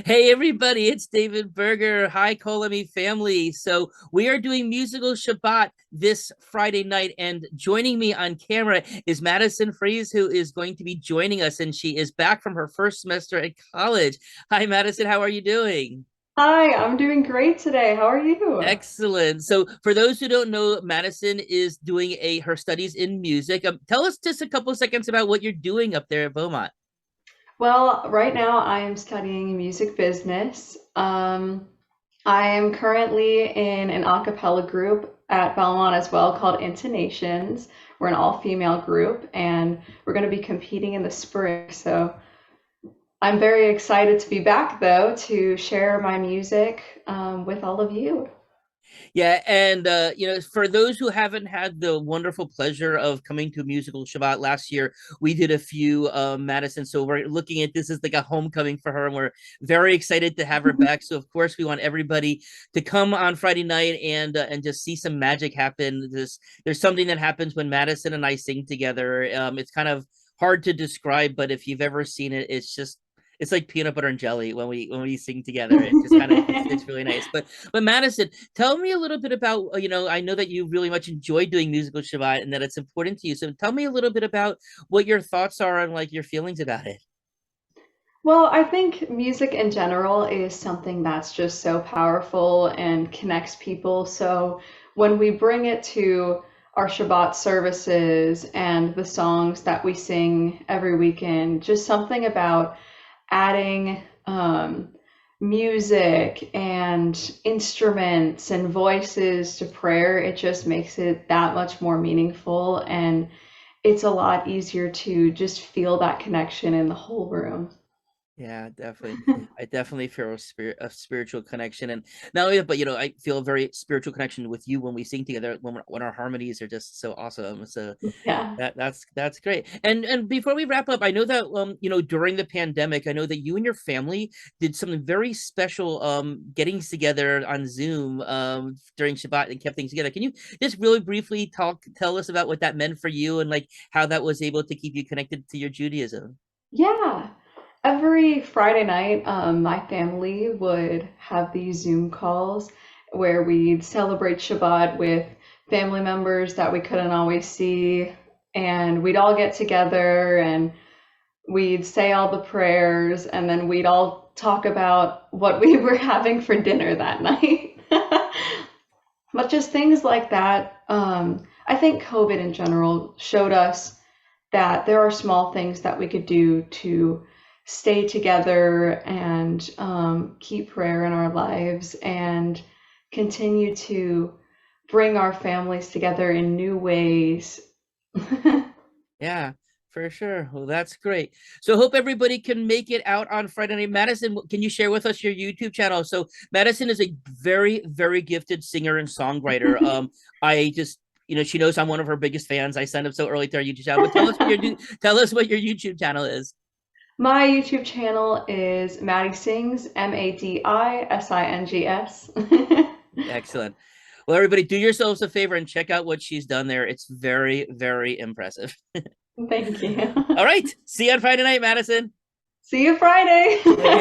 Hey everybody, it's David Berger. Hi, Kolami family. So we are doing musical Shabbat this Friday night, and joining me on camera is Madison Fries, who is going to be joining us, and she is back from her first semester at college. Hi, Madison. How are you doing? Hi, I'm doing great today. How are you? Excellent. So, for those who don't know, Madison is doing her studies in music. Tell us just a couple of seconds about what you're doing up there at Beaumont. Well, right now I am studying music business. I am currently in an a cappella group at Belmont as well called Intonations. We're an all-female group and we're going to be competing in the spring. So I'm very excited to be back though to share my music with all of you. Yeah, and for those who haven't had the wonderful pleasure of coming to musical Shabbat last year, we did a few Madison. So we're looking at this as like a homecoming for her, and we're very excited to have her back. So of course, we want everybody to come on Friday night and just see some magic happen. There's something that happens when Madison and I sing together. It's kind of hard to describe, but if you've ever seen it, it's like peanut butter and jelly when we sing together. It just kind of it's really nice. But Madison, tell me a little bit about I know that you really much enjoy doing musical Shabbat and that it's important to you. So tell me a little bit about what your thoughts are and like your feelings about it. Well, I think music in general is something that's just so powerful and connects people. So when we bring it to our Shabbat services and the songs that we sing every weekend, just something about adding music and instruments and voices to prayer, it just makes it that much more meaningful. And it's a lot easier to just feel that connection in the whole room. Yeah, definitely. I definitely feel a spiritual connection, and not only that, but I feel a very spiritual connection with you when we sing together. When our harmonies are just so awesome. So Yeah. that's great. And before we wrap up, I know that during the pandemic, I know that you and your family did something very special, getting together on Zoom during Shabbat and kept things together. Can you just really briefly tell us about what that meant for you and like how that was able to keep you connected to your Judaism? Yeah. Every Friday night, my family would have these Zoom calls where we'd celebrate Shabbat with family members that we couldn't always see. And we'd all get together and we'd say all the prayers, and then we'd all talk about what we were having for dinner that night. But just things like that. I think COVID in general showed us that there are small things that we could do to stay together and keep prayer in our lives and continue to bring our families together in new ways. Yeah, for sure. Well, that's great. So hope everybody can make it out on Friday night. Madison, can you share with us your YouTube channel? So Madison is a very, very gifted singer and songwriter. I just she knows I'm one of her biggest fans. I signed up so early to our YouTube channel. But tell us what your YouTube channel is. My YouTube channel is Maddie Sings, Madisings. Excellent. Well, everybody, do yourselves a favor and check out what she's done there. It's very, very impressive. Thank you. All right. See you on Friday night, Madison. See you Friday. Okay.